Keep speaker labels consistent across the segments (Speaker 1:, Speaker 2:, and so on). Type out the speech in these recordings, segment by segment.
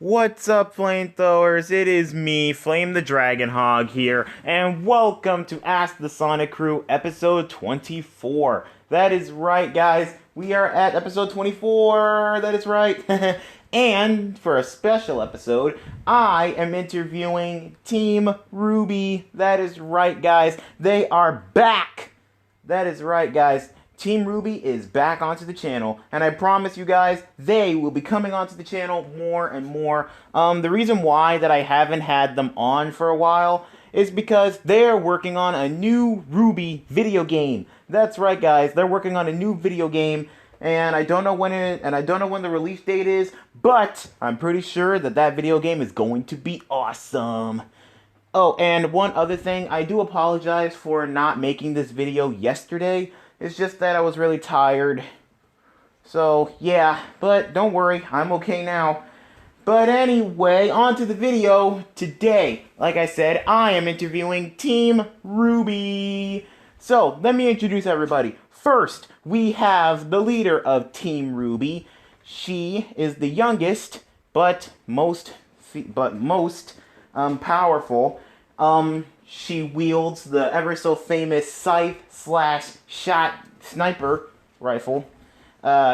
Speaker 1: What's up, flamethrowers? It is me, Flame the Dragon Hog here, and welcome to Ask the Sonic Crew, episode 24. That is right, guys. We are at episode 24. That is right. And for a special episode, I am interviewing Team Rwby. That is right, guys. They are back. That is right, guys. Team Rwby is back onto the channel, and I promise you guys, they will be coming onto the channel more and more. The reason why that I haven't had them on for a while is because they're working on a new Rwby video game. That's right, guys. They're working on a new video game, and I don't know when the release date is, but I'm pretty sure that that video game is going to be awesome. Oh, and one other thing, I do apologize for not making this video yesterday. It's just that I was really tired. So, yeah, but don't worry, I'm okay now. But anyway, on to the video. Today, like I said, I am interviewing Team Rwby. So, let me introduce everybody. First, we have the leader of Team Rwby. She is the youngest, but most powerful. She wields the ever so famous scythe/shot sniper rifle,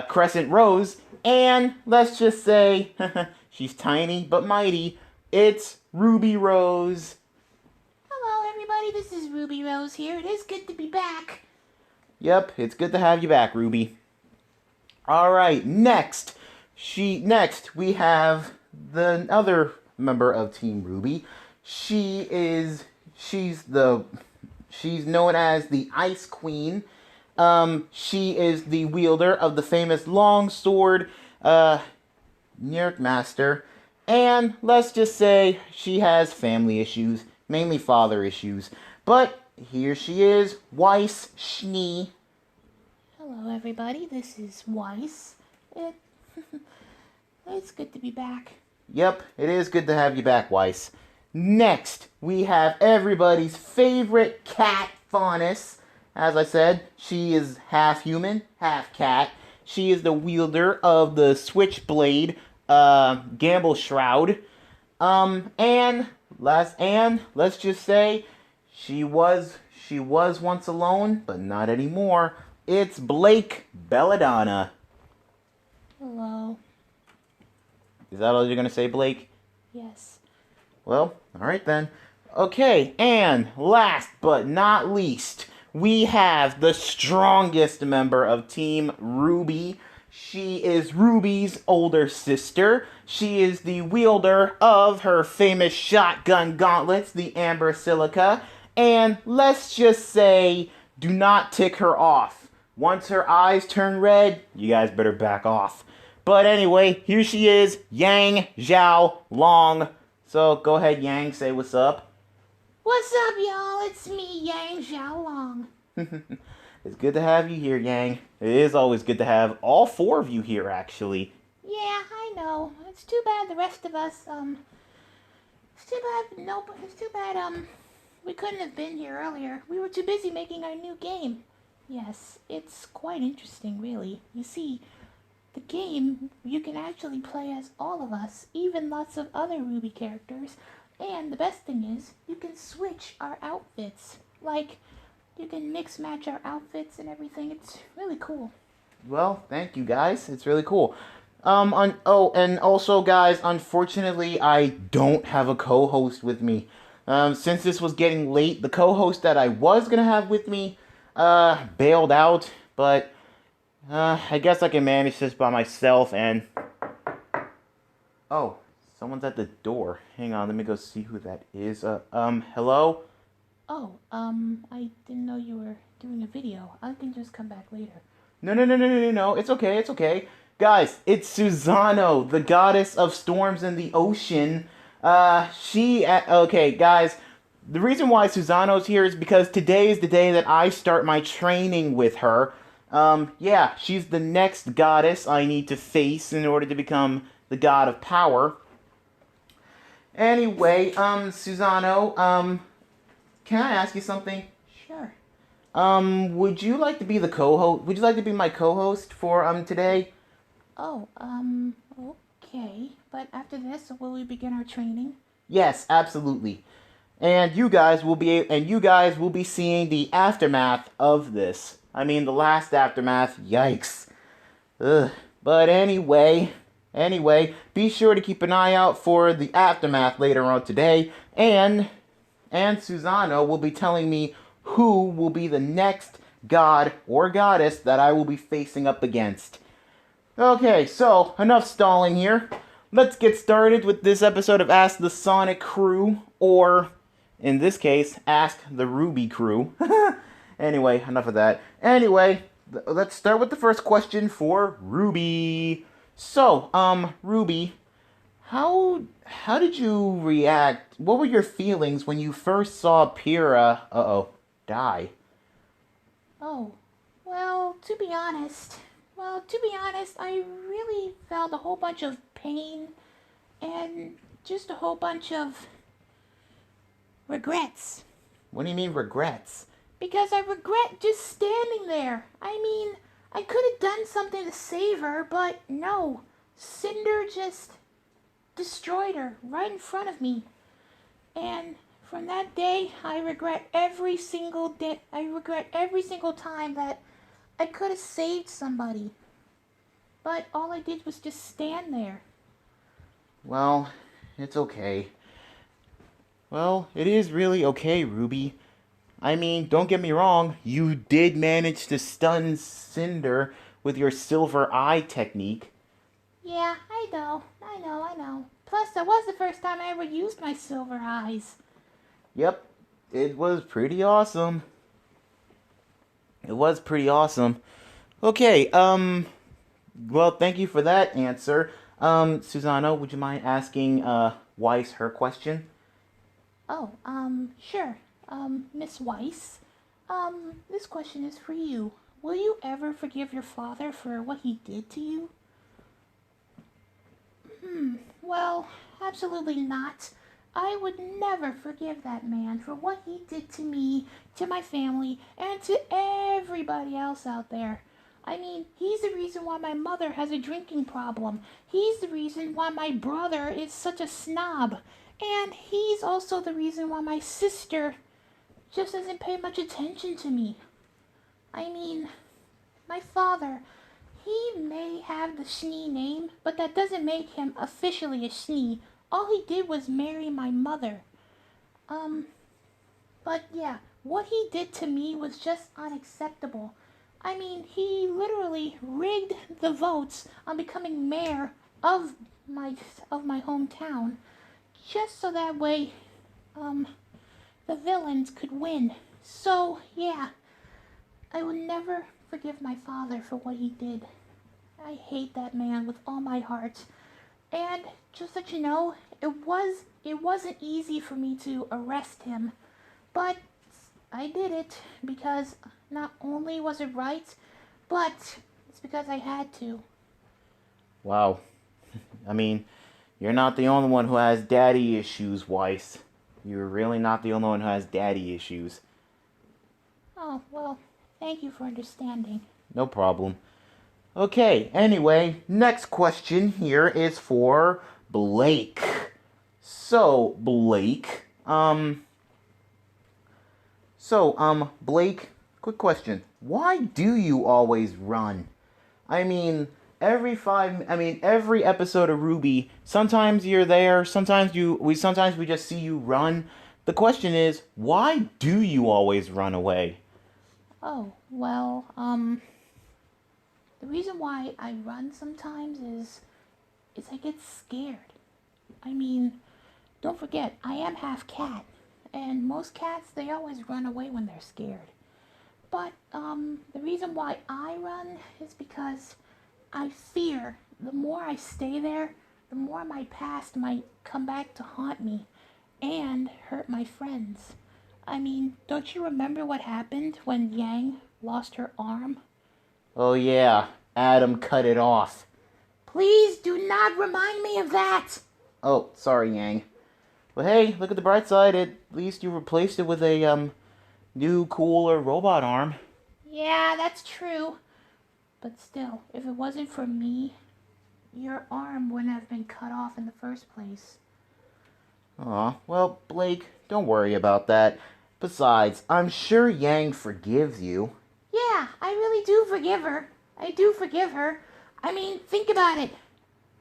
Speaker 1: Crescent Rose, and let's just say, she's tiny but mighty. It's Ruby Rose.
Speaker 2: Hello everybody, this is Ruby Rose here. It is good to be back.
Speaker 1: Yep, it's good to have you back, Ruby. Alright, next we have the other member of Team Rwby. She's known as the Ice Queen. She is the wielder of the famous long sword, Nyrt Master. And let's just say she has family issues, mainly father issues. But here she is, Weiss Schnee.
Speaker 2: Hello everybody, this is Weiss. It's good to be back.
Speaker 1: Yep, it is good to have you back, Weiss. Next, we have everybody's favorite cat, Faunus. As I said, she is half human, half cat. She is the wielder of the Switchblade, Gamble Shroud. And let's just say, she was once alone, but not anymore. It's Blake Belladonna.
Speaker 2: Hello.
Speaker 1: Is that all you're gonna say, Blake?
Speaker 2: Yes.
Speaker 1: Well, alright then. Okay, and last but not least, we have the strongest member of Team Rwby. She is Ruby's older sister. She is the wielder of her famous shotgun gauntlets, the Amber Silica. And let's just say, do not tick her off. Once her eyes turn red, you guys better back off. But anyway, here she is, Yang Zhao Long. So, go ahead, Yang, say what's up.
Speaker 2: What's up, y'all? It's me, Yang Xiaolong.
Speaker 1: It's good to have you here, Yang. It is always good to have all four of you here, actually.
Speaker 2: Yeah, I know. It's too bad the rest of us, we couldn't have been here earlier. We were too busy making our new game. Yes, it's quite interesting, really. You see, the game, you can actually play as all of us, even lots of other Rwby characters. And the best thing is, you can switch our outfits. Like, you can mix match our outfits and everything. It's really cool.
Speaker 1: Well, thank you guys. It's really cool. And also, guys, unfortunately, I don't have a co-host with me. Since this was getting late, the co-host that I was gonna have with me, bailed out, but I guess I can manage this by myself. And oh, someone's at the door. Hang on, let me go see who that is. Hello?
Speaker 2: Oh, I didn't know you were doing a video. I can just come back later.
Speaker 1: No. It's okay. Guys, it's Susano, the goddess of storms and the ocean. Okay, guys, the reason why Susano's here is because today is the day that I start my training with her. Yeah, she's the next goddess I need to face in order to become the god of power. Anyway, Susano, can I ask you something?
Speaker 2: Sure.
Speaker 1: Would you like to be the co-host? Would you like to be my co-host for, today?
Speaker 2: Oh, okay. But after this, will we begin our training?
Speaker 1: Yes, absolutely. And you guys will be seeing the aftermath of this. I mean, the last aftermath. Yikes. Ugh. But anyway, be sure to keep an eye out for the aftermath later on today, and Susano will be telling me who will be the next god or goddess that I will be facing up against. Okay, so enough stalling here. Let's get started with this episode of Ask the Sonic Crew, or in this case, Ask the Rwby Crew. Anyway, enough of that. Anyway, let's start with the first question for Rwby. So, Rwby, how did you react? What were your feelings when you first saw Pyrrha, die?
Speaker 2: Oh, well, to be honest, I really felt a whole bunch of pain and just a whole bunch of regrets.
Speaker 1: What do you mean regrets?
Speaker 2: Because I regret just standing there. I mean, I could have done something to save her, but no. Cinder just destroyed her right in front of me. And from that day, I regret every single day. I regret every single time that I could have saved somebody. But all I did was just stand there.
Speaker 1: Well, it's okay. Well, it is really okay, Rwby. I mean, don't get me wrong, you did manage to stun Cinder with your silver eye technique.
Speaker 2: Yeah, I know. Plus, that was the first time I ever used my silver eyes.
Speaker 1: Yep, it was pretty awesome. It was pretty awesome. Okay, well, thank you for that answer. Susano, would you mind asking, Weiss her question?
Speaker 2: Oh, sure. Miss Weiss, this question is for you. Will you ever forgive your father for what he did to you? Well, absolutely not. I would never forgive that man for what he did to me, to my family, and to everybody else out there. I mean, he's the reason why my mother has a drinking problem. He's the reason why my brother is such a snob. And he's also the reason why my sister just doesn't pay much attention to me. I mean, my father, he may have the Schnee name, but that doesn't make him officially a Schnee. All he did was marry my mother. But yeah, what he did to me was just unacceptable. I mean, he literally rigged the votes on becoming mayor of my hometown, just so that way, the villains could win. So yeah, I would never forgive my father for what he did. I hate that man with all my heart. And just so you know, it wasn't easy for me to arrest him, but I did it because not only was it right, but it's because I had to.
Speaker 1: Wow. I mean, you're not the only one who has daddy issues, Weiss. You're really not the only one who has daddy issues.
Speaker 2: Oh, well, thank you for understanding.
Speaker 1: No problem. Okay, anyway, next question here is for Blake. So, Blake, Blake, quick question. Why do you always run? I mean, every episode of Rwby, sometimes you're there, sometimes we just see you run. The question is, why do you always run away?
Speaker 2: Oh, well, the reason why I run sometimes is I get scared. I mean, don't forget, I am half cat, and most cats, they always run away when they're scared. But, the reason why I run is because I fear the more I stay there, the more my past might come back to haunt me and hurt my friends. I mean, don't you remember what happened when Yang lost her arm?
Speaker 1: Oh yeah, Adam cut it off.
Speaker 2: Please do not remind me of that!
Speaker 1: Oh, sorry, Yang. But hey, look at the bright side. At least you replaced it with a new, cooler robot arm.
Speaker 2: Yeah, that's true. But still, if it wasn't for me, your arm wouldn't have been cut off in the first place.
Speaker 1: Aw, well, Blake, don't worry about that. Besides, I'm sure Yang forgives you.
Speaker 2: Yeah, I really do forgive her. I do forgive her. I mean, think about it.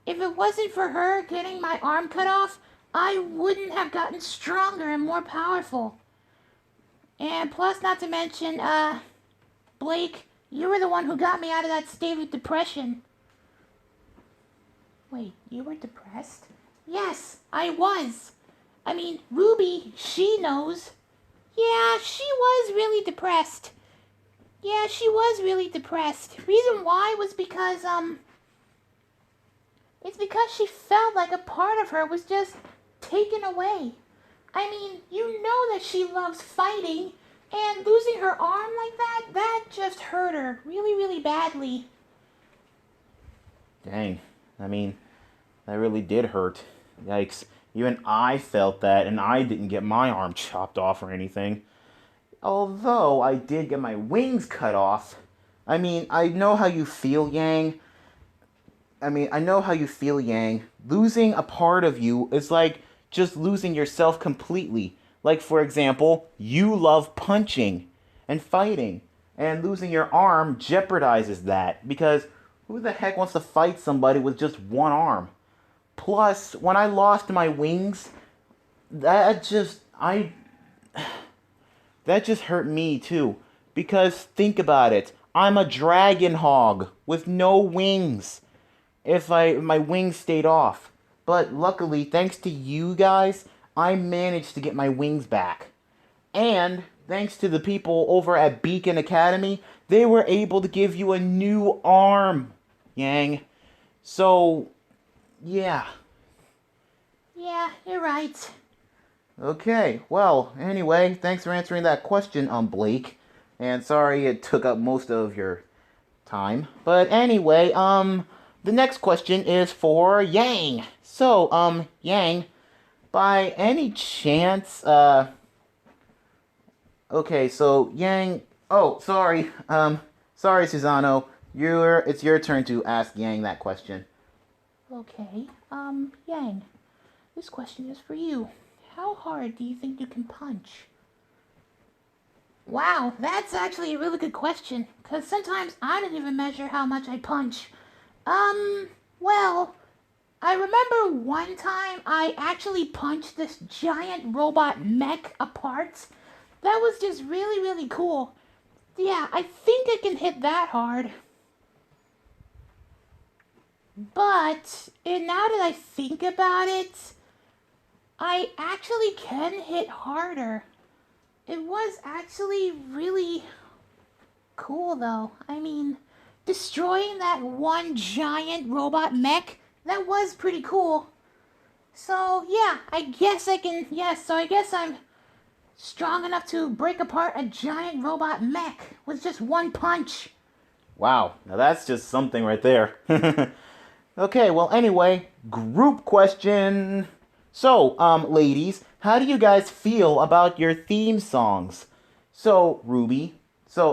Speaker 2: If it wasn't for her getting my arm cut off, I wouldn't have gotten stronger and more powerful. And plus, not to mention, Blake, you were the one who got me out of that state of depression. Wait, you were depressed? Yes, I was. I mean, Rwby, she knows. Yeah, she was really depressed. Yeah, she was really depressed. Reason why was because, it's because she felt like a part of her was just taken away. I mean, you know that she loves fighting, and losing her arm like that just hurt her really, really badly.
Speaker 1: Dang, I mean, that really did hurt. Yikes. Even I felt that, and I didn't get my arm chopped off or anything. Although I did get my wings cut off. I mean, I know how you feel, Yang. I know how you feel, Yang. Losing a part of you is like just losing yourself completely. Like, for example, you love punching and fighting, and losing your arm jeopardizes that because who the heck wants to fight somebody with just one arm? Plus, when I lost my wings, that just I that just hurt me too. Because think about it. I'm a dragon hog with no wings. If my wings stayed off. But luckily, thanks to you guys, I managed to get my wings back. And thanks to the people over at Beacon Academy, they were able to give you a new arm, Yang. So, yeah.
Speaker 2: Yeah, you're right.
Speaker 1: Okay, well, anyway, thanks for answering that question, Blake. And sorry it took up most of your time. But anyway, the next question is for Yang. So, Yang, by any chance, okay, so Yang, oh, sorry, Susano, it's your turn to ask Yang that question.
Speaker 2: Okay, Yang, this question is for you. How hard do you think you can punch? Wow, that's actually a really good question, because sometimes I don't even measure how much I punch. Well, I remember one time I actually punched this giant robot mech apart. That was just really, really cool. Yeah, I think I can hit that hard. But now that I think about it, I actually can hit harder. It was actually really cool though. I mean, destroying that one giant robot mech, that was pretty cool. So yeah, I guess I can, yes, so I guess I'm strong enough to break apart a giant robot mech with just one punch.
Speaker 1: Wow, now that's just something right there. Okay, well, anyway, group question. So, ladies, how do you guys feel about your theme songs? So,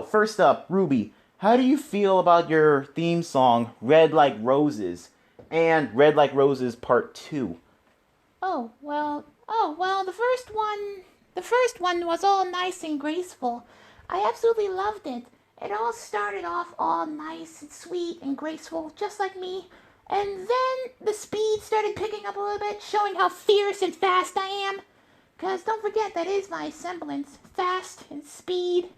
Speaker 1: first up, Rwby, how do you feel about your theme song, Red Like Roses, and Red Like Roses Part 2?
Speaker 2: Oh, well, the first one was all nice and graceful. I absolutely loved it. It all started off all nice and sweet and graceful, just like me. And then the speed started picking up a little bit, showing how fierce and fast I am. Because don't forget, that is my semblance, fast and speed.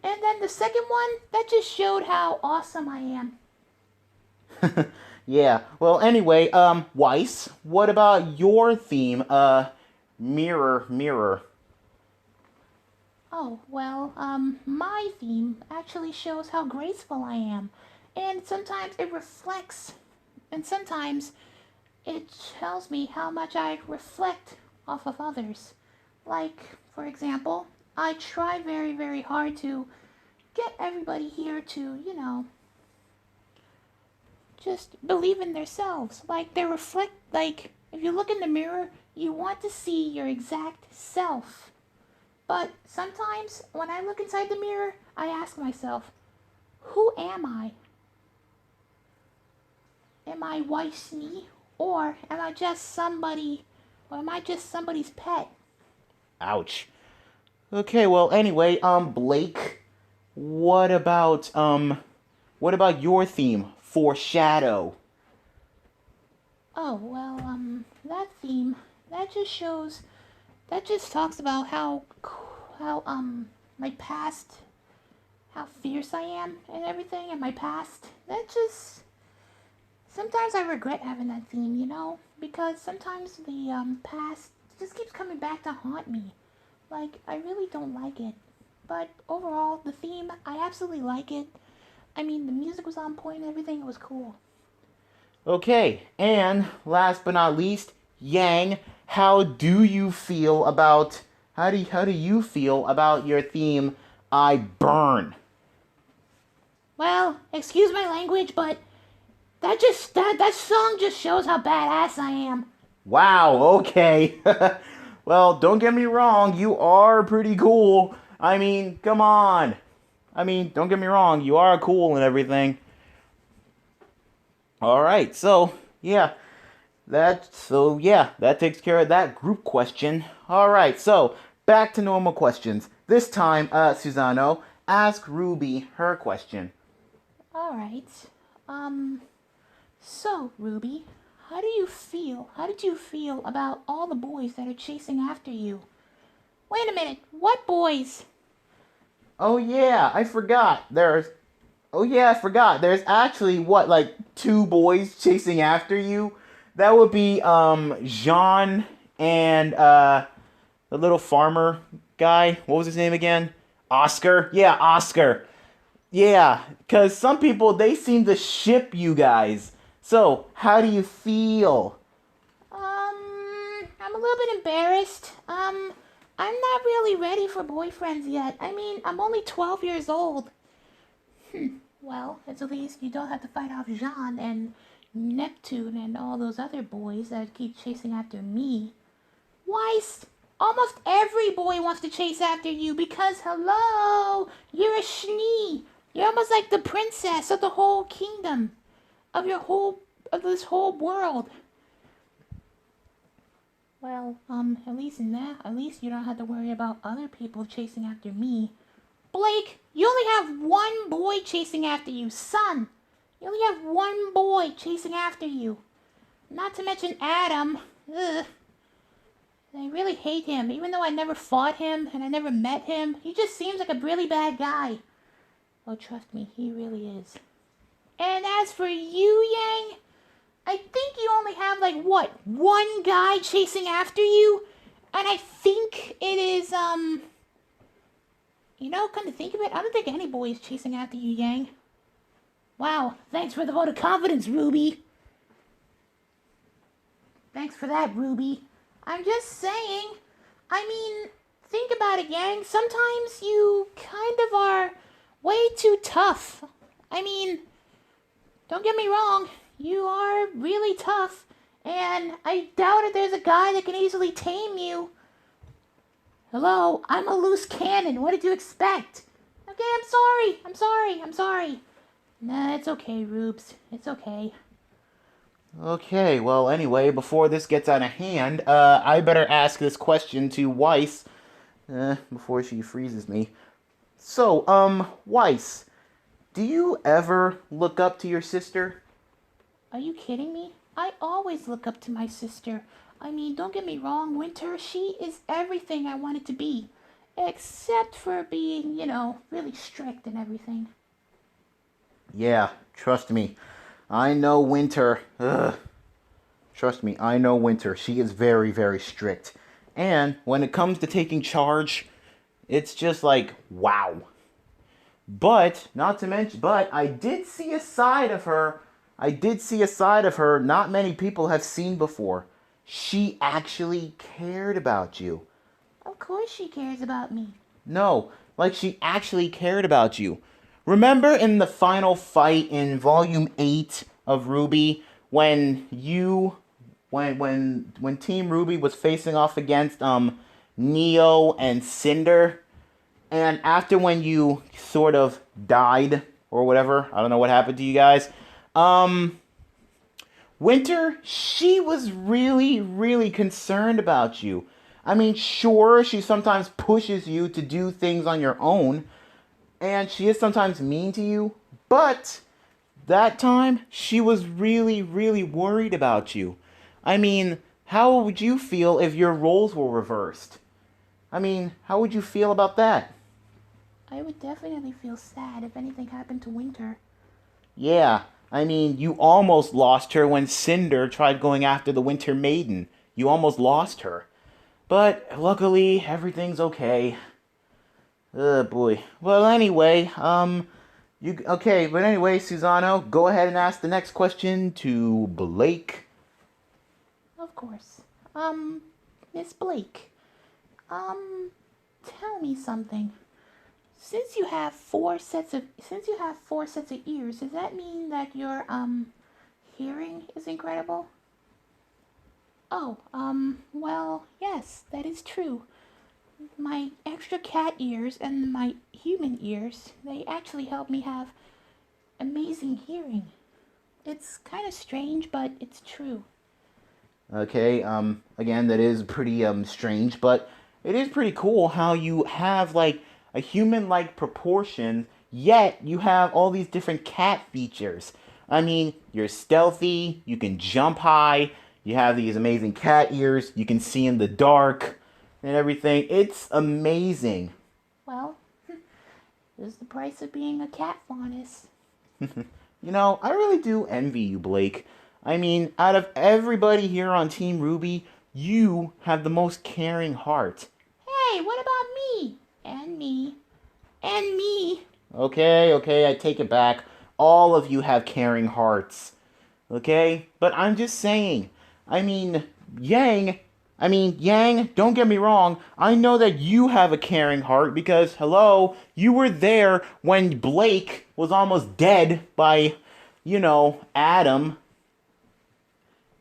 Speaker 2: And then the second one, that just showed how awesome I am.
Speaker 1: Yeah, well, anyway, Weiss, what about your theme, Mirror, Mirror?
Speaker 2: Oh, well, my theme actually shows how graceful I am. And sometimes it reflects, and sometimes it tells me how much I reflect off of others. Like, for example, I try very, very hard to get everybody here to, just believe in themselves. Like, like, if you look in the mirror, you want to see your exact self. But sometimes when I look inside the mirror, I ask myself, who am I? am I wife's knee? Or am I just somebody, or am I just somebody's pet?
Speaker 1: Ouch. Okay, well, anyway, Blake, what about your theme, Foreshadow?
Speaker 2: Oh, well, that theme, that just talks about my past, how fierce I am and everything, and my past. Sometimes I regret having that theme, because sometimes the, past just keeps coming back to haunt me. Like, I really don't like it. But overall, the theme, I absolutely like it. I mean, the music was on point and everything, it was cool.
Speaker 1: Okay, and last but not least, Yang, how do you feel about your theme, I Burn?
Speaker 2: Well, excuse my language, but that song just shows how badass I am.
Speaker 1: Wow, okay. Well, don't get me wrong, you are pretty cool. I mean, come on. I mean, don't get me wrong, you are cool and everything. All right, that takes care of that group question. All right, so back to normal questions. This time, Susano, ask Ruby her question.
Speaker 2: Alright. Um, so, Ruby, how do you feel? How did you feel about all the boys that are chasing after you? Wait a minute, what boys?
Speaker 1: Oh yeah, I forgot. I forgot. There's actually what, like two boys chasing after you? That would be Jean and the little farmer guy. What was his name again? Oscar. Yeah, Oscar. Yeah, cuz some people they seem to ship you guys. So, how do you feel?
Speaker 2: I'm a little bit embarrassed. I'm not really ready for boyfriends yet. I mean, I'm only 12 years old. Well, at least you don't have to fight off Jean and Neptune and all those other boys that keep chasing after me. Why, almost every boy wants to chase after you because, hello, you're a Schnee. You're almost like the princess of the whole kingdom, of this whole world. Well, at least you don't have to worry about other people chasing after me. Blake, you only have one boy chasing after you, son. You only have one boy chasing after you. Not to mention Adam. Ugh. I really hate him, even though I never fought him and I never met him. He just seems like a really bad guy. Oh, trust me, he really is. And as for you, Yang, I think you only have, like, what, one guy chasing after you? And I think it is, come to think of it, I don't think any boy is chasing after you, Yang. Wow, thanks for the vote of confidence, Rwby. Thanks for that, Rwby. I'm just saying, I mean, think about it, Yang. Sometimes you kind of are way too tough. I mean, don't get me wrong, you are really tough, and I doubt if there's a guy that can easily tame you. Hello, I'm a loose cannon. What did you expect? Okay, I'm sorry. Nah, it's okay, Rubes. It's okay.
Speaker 1: Okay, well, anyway, before this gets out of hand, I better ask this question to Weiss, before she freezes me. So, Weiss, do you ever look up to your sister?
Speaker 2: Are you kidding me? I always look up to my sister. I mean, don't get me wrong, Winter, she is everything I wanted to be. Except for being, really strict and everything.
Speaker 1: Yeah, trust me. I know Winter. Ugh. Trust me, I know Winter. She is very, very strict. And when it comes to taking charge, it's just like, wow. But, not to mention, but I did see a side of her. Not many people have seen before. She actually cared about you.
Speaker 2: Of course she cares about me.
Speaker 1: No, like she actually cared about you. Remember in the final fight in volume 8 of Rwby when when Team Rwby was facing off against Neo and Cinder, and after when you sort of died or whatever, I don't know what happened to you guys. Winter, she was really, really concerned about you. I mean, sure, she sometimes pushes you to do things on your own, and she is sometimes mean to you, but that time she was really, really worried about you. I mean, how would you feel if your roles were reversed? I mean, how would you feel about that?
Speaker 2: I would definitely feel sad if anything happened to Winter.
Speaker 1: Yeah, I mean, you almost lost her when Cinder tried going after the Winter Maiden. You almost lost her. But luckily, everything's okay. Oh boy. Well, anyway, but anyway, Susano, go ahead and ask the next question to Blake.
Speaker 2: Of course. Miss Blake. Tell me something. Since you have four sets of ears, does that mean that your hearing is incredible? Oh, well, yes, that is true. My extra cat ears and my human ears, they actually help me have amazing hearing. It's kind of strange, but it's true.
Speaker 1: Okay, again, that is pretty strange, but it is pretty cool how you have like a human-like proportion, yet you have all these different cat features. I mean, you're stealthy, you can jump high, you have these amazing cat ears, you can see in the dark and everything. It's amazing.
Speaker 2: Well, is the price of being a cat faunus.
Speaker 1: You know, I really do envy you, Blake. I mean, out of everybody here on Team Ruby, you have the most caring heart.
Speaker 2: Hey, what about me? And me. And me.
Speaker 1: Okay, I take it back. All of you have caring hearts. Okay? But I'm just saying. I mean, Yang, don't get me wrong. I know that you have a caring heart because, hello, you were there when Blake was almost dead by, Adam.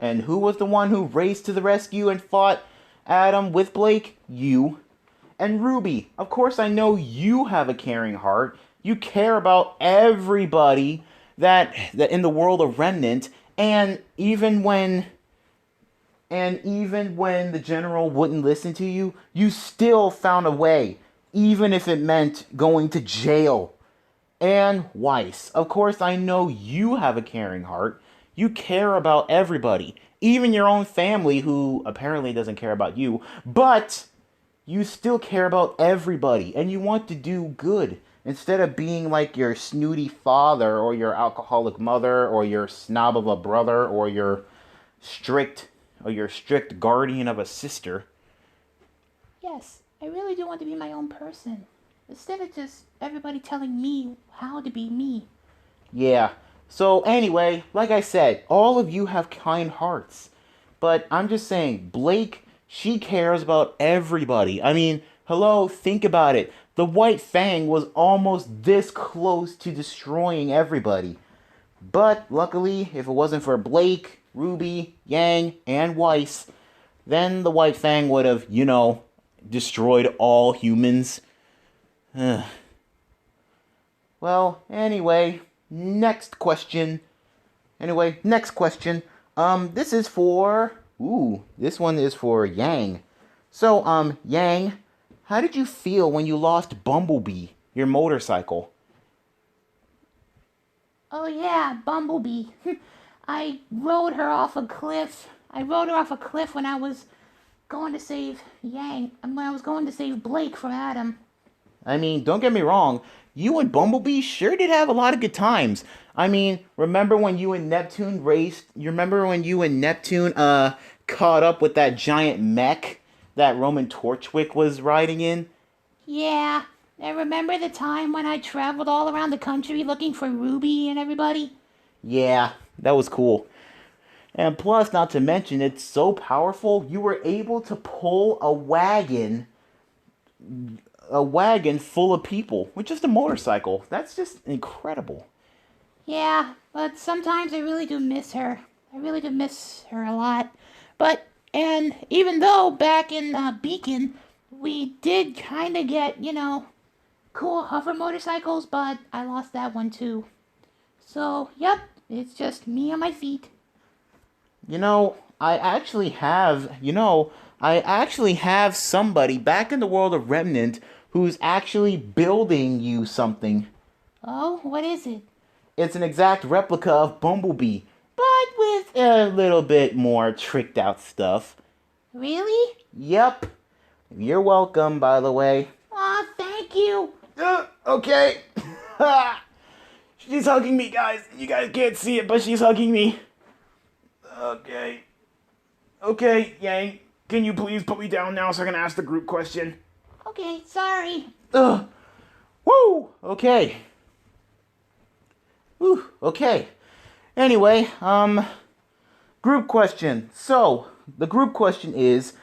Speaker 1: And who was the one who raced to the rescue and fought Adam with Blake? You. And Rwby, of course I know you have a caring heart. You care about everybody that in the world of Remnant, and even when the general wouldn't listen to you, you still found a way, even if it meant going to jail. And Weiss, of course I know you have a caring heart. You care about everybody, even your own family who apparently doesn't care about you, but you still care about everybody and you want to do good instead of being like your snooty father or your alcoholic mother or your snob of a brother or your strict guardian of a sister.
Speaker 2: Yes, I really do want to be my own person. Instead of just everybody telling me how to be me.
Speaker 1: Yeah. So anyway, like I said, all of you have kind hearts. But I'm just saying, Blake, she cares about everybody. I mean, hello, think about it. The White Fang was almost this close to destroying everybody. But luckily, if it wasn't for Blake, Rwby, Yang, and Weiss, then the White Fang would have, destroyed all humans. Well, next question. Next question. This one is for Yang. So, Yang, how did you feel when you lost Bumblebee, your motorcycle?
Speaker 2: Oh yeah, Bumblebee. I rode her off a cliff. I rode her off a cliff when I was going to save when I was going to save Blake from Adam.
Speaker 1: I mean, don't get me wrong, you and Bumblebee sure did have a lot of good times. I mean, remember when you and Neptune raced? You remember when you and Neptune caught up with that giant mech that Roman Torchwick was riding in?
Speaker 2: Yeah, and remember the time when I traveled all around the country looking for Rwby and everybody?
Speaker 1: Yeah, that was cool. And plus, not to mention, it's so powerful, you were able to pull a wagon full of people with just a motorcycle. That's just incredible.
Speaker 2: Yeah, but sometimes I really do miss her. I really do miss her a lot. And even though back in Beacon, we did kind of get, cool hover motorcycles, but I lost that one too. So, yep, it's just me on my feet.
Speaker 1: I actually have somebody back in the world of Remnant who's actually building you something.
Speaker 2: Oh, what is it?
Speaker 1: It's an exact replica of Bumblebee, but with a little bit more tricked out stuff.
Speaker 2: Really?
Speaker 1: Yep. You're welcome, by the way.
Speaker 2: Aw, thank you.
Speaker 1: Okay. She's hugging me, guys. You guys can't see it, but she's hugging me. Okay. Okay, Yang, can you please put me down now so I can ask the group question?
Speaker 2: Okay, sorry.
Speaker 1: Ugh. Woo! Okay. Whew, okay. Anyway, group question. So, the group question is,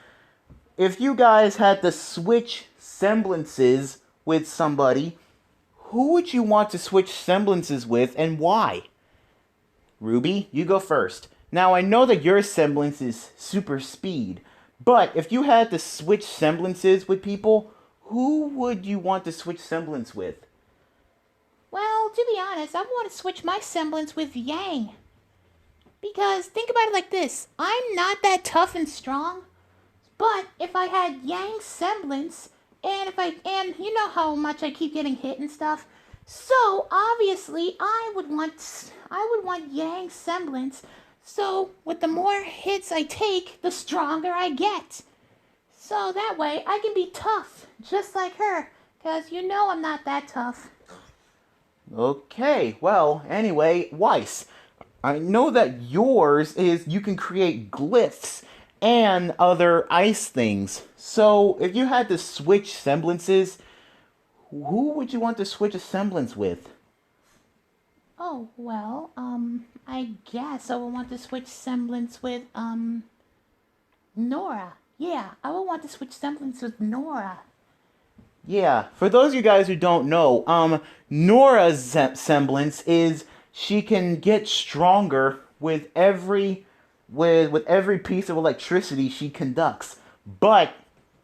Speaker 1: if you guys had to switch semblances with somebody, who would you want to switch semblances with and why? Rwby, you go first. Now, I know that your semblance is super speed, but if you had to switch semblances with people, who would you want to switch semblance with?
Speaker 2: Well, to be honest, I want to switch my semblance with Yang. Because think about it like this. I'm not that tough and strong, but if I had Yang's semblance, and you know how much I keep getting hit and stuff, so obviously I would want Yang's semblance. So with the more hits I take, the stronger I get. So that way I can be tough, just like her. Cause you know I'm not that tough.
Speaker 1: Okay, well, anyway, Weiss, I know that yours is you can create glyphs and other ice things. So, if you had to switch semblances, who would you want to switch a semblance with?
Speaker 2: Oh, well, I guess I would want to switch semblance with, Nora. Yeah, I would want to switch semblance with Nora.
Speaker 1: Yeah, for those of you guys who don't know, Nora's semblance is she can get stronger with every piece of electricity she conducts. But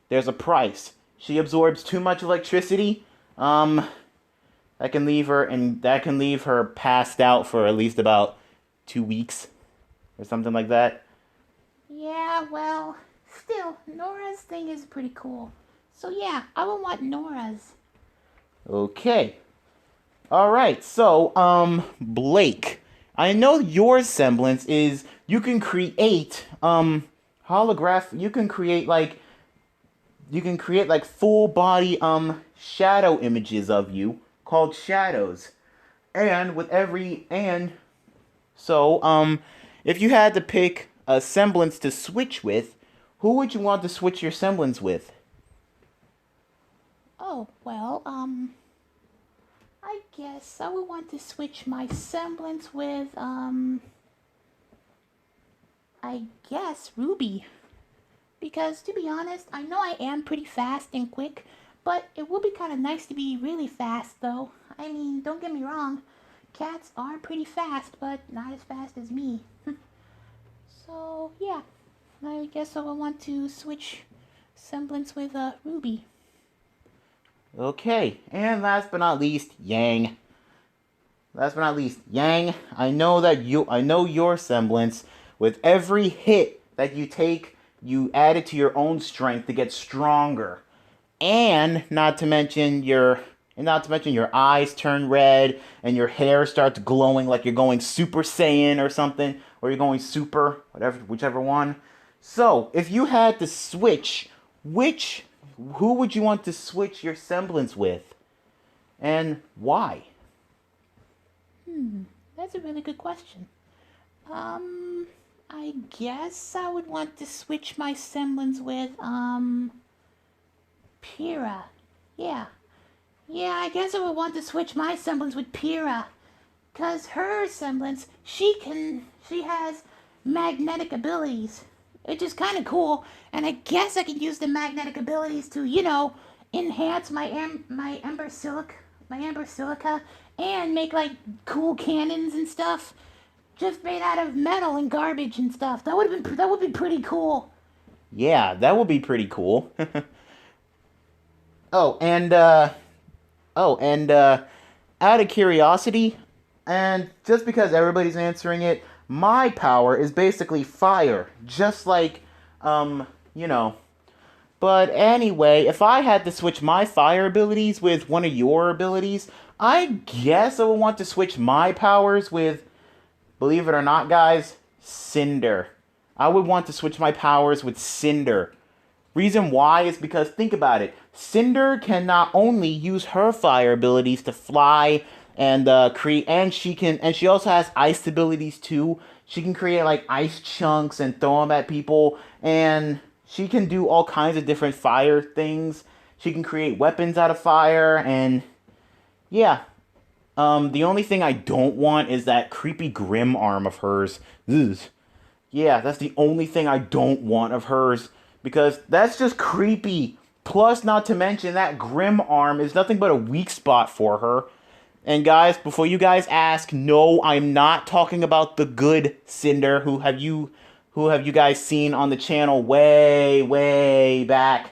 Speaker 1: there's a price. She absorbs too much electricity. That can leave her passed out for at least about 2 weeks or something like that.
Speaker 2: Yeah, well, still, Nora's thing is pretty cool. So yeah, I would want Nora's.
Speaker 1: Okay. All right. So, Blake, I know your semblance is you can create holograph. You can create like full body shadow images of you called shadows. And with every and so if you had to pick a semblance to switch with, who would you want to switch your semblance with?
Speaker 2: Oh, well, I guess I would want to switch my semblance with, I guess Rwby. Because to be honest, I know I am pretty fast and quick, but it would be kind of nice to be really fast, though. I mean, don't get me wrong, cats are pretty fast, but not as fast as me. So, yeah, I guess I would want to switch semblance with Rwby.
Speaker 1: Okay, and last but not least, Yang. Last but not least, Yang, I know your semblance. With every hit that you take, you add it to your own strength to get stronger. And not to mention your eyes turn red and your hair starts glowing like you're going Super Saiyan or something, or you're going Super, whichever one. So, if you had to switch, who would you want to switch your semblance with? And why?
Speaker 2: That's a really good question. I guess I would want to switch my semblance with, Pyrrha. Yeah. Yeah, I guess I would want to switch my semblance with Pyrrha. Cause her semblance, she has magnetic abilities. Which is kind of cool, and I guess I could use the magnetic abilities to, enhance my amber silica, and make like cool cannons and stuff, just made out of metal and garbage and stuff. That would be pretty cool.
Speaker 1: Yeah, that would be pretty cool. oh, and uh Oh, and out of curiosity, and just because everybody's answering it, my power is basically fire, just like, you know. But anyway, if I had to switch my fire abilities with one of your abilities, I guess I would want to switch my powers with, believe it or not, guys, Cinder. I would want to switch my powers with Cinder. Reason why is because, think about it, Cinder can not only use her fire abilities to fly and create, and she also has ice abilities too. She can create like ice chunks and throw them at people, and she can do all kinds of different fire things. She can create weapons out of fire, and yeah. The only thing I don't want is that creepy grim arm of hers. Ugh. Yeah, that's the only thing I don't want of hers, because that's just creepy. Plus, not to mention, that grim arm is nothing but a weak spot for her. And guys, before you guys ask, no, I'm not talking about the good Cinder who have you guys seen on the channel way back.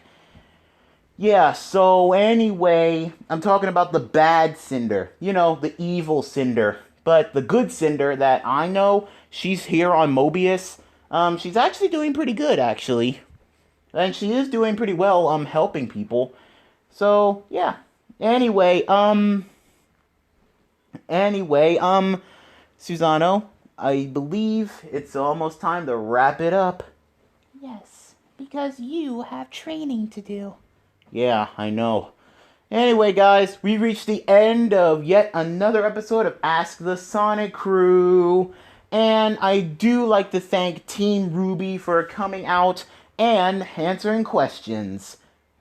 Speaker 1: Yeah, so anyway, I'm talking about the bad Cinder. You know, the evil Cinder. But the good Cinder that I know, she's here on Mobius. She's actually doing pretty good, actually. And she is doing pretty well, helping people. So, yeah. Anyway, Susano, I believe it's almost time to wrap it up.
Speaker 2: Yes, because you have training to do.
Speaker 1: Yeah, I know. Anyway, guys, we reached the end of yet another episode of Ask the Sonic Crew. And I do like to thank Team Rwby for coming out and answering questions.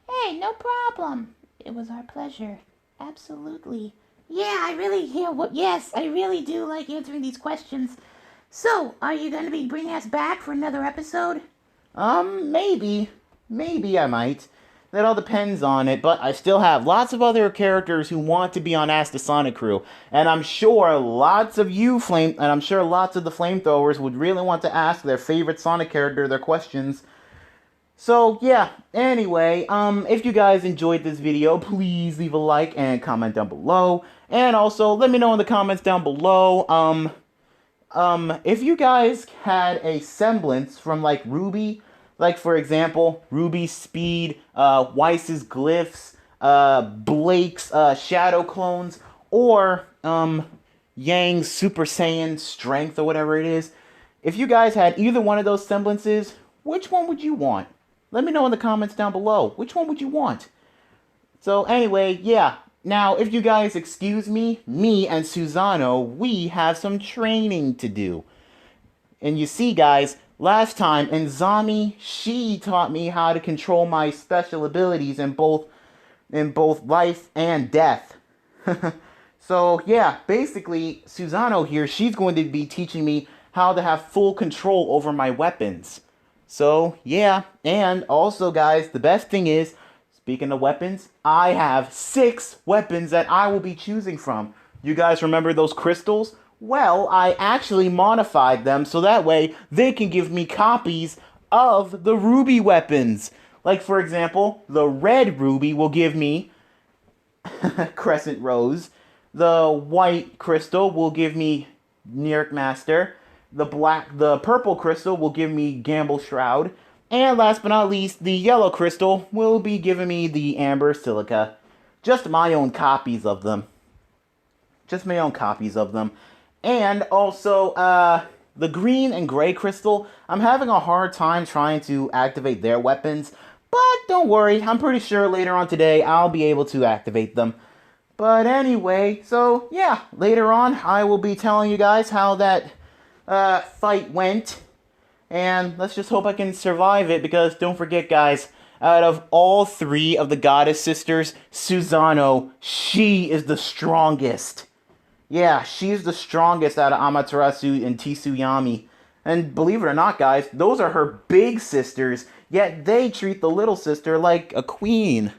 Speaker 2: Hey, no problem. It was our pleasure. Absolutely. Yeah, I really do like answering these questions. So, are you going to be bringing us back for another episode?
Speaker 1: Maybe. Maybe I might. That all depends on it, but I still have lots of other characters who want to be on Ask the Sonic Crew. And I'm sure lots of the flamethrowers would really want to ask their favorite Sonic character their questions. So, yeah, anyway, if you guys enjoyed this video, please leave a like and comment down below. And also, let me know in the comments down below, if you guys had a semblance from, like, Rwby, like, for example, Rwby's speed, Weiss's glyphs, Blake's shadow clones, or Yang's Super Saiyan strength or whatever it is. If you guys had either one of those semblances, which one would you want? Let me know in the comments down below. Which one would you want? So anyway, yeah. Now, if you guys excuse me and Susano, we have some training to do. And you see, guys, last time, Nzami, she taught me how to control my special abilities in both life and death. So, yeah, basically, Susano here, she's going to be teaching me how to have full control over my weapons. So, yeah, and also, guys, the best thing is, speaking of weapons, I have 6 weapons that I will be choosing from. You guys remember those crystals? Well, I actually modified them so that way they can give me copies of the Rwby weapons. Like, for example, the red Rwby will give me Crescent Rose. The white crystal will give me Neric Master. The purple crystal will give me Gamble Shroud. And last but not least, the yellow crystal will be giving me the Amber Silica. Just my own copies of them. And also, the green and gray crystal, I'm having a hard time trying to activate their weapons. But don't worry, I'm pretty sure later on today I'll be able to activate them. But anyway, so yeah, later on I will be telling you guys how that fight went. And let's just hope I can survive it, because don't forget, guys, out of all 3 of the goddess sisters, Susano, she is the strongest. Yeah, she's the strongest out of Amaterasu and Tsuyami. And believe it or not, guys, those are her big sisters, yet they treat the little sister like a queen.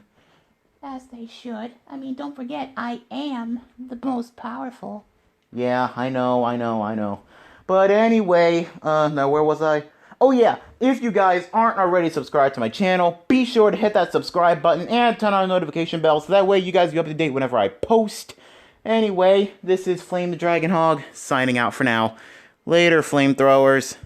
Speaker 2: As they should. I mean, don't forget, I am the most powerful.
Speaker 1: Yeah, I know. But anyway, now where was I? Oh yeah, if you guys aren't already subscribed to my channel, be sure to hit that subscribe button and turn on the notification bell so that way you guys get up to date whenever I post. Anyway, this is Flame the Dragon Hog, signing out for now. Later, flamethrowers.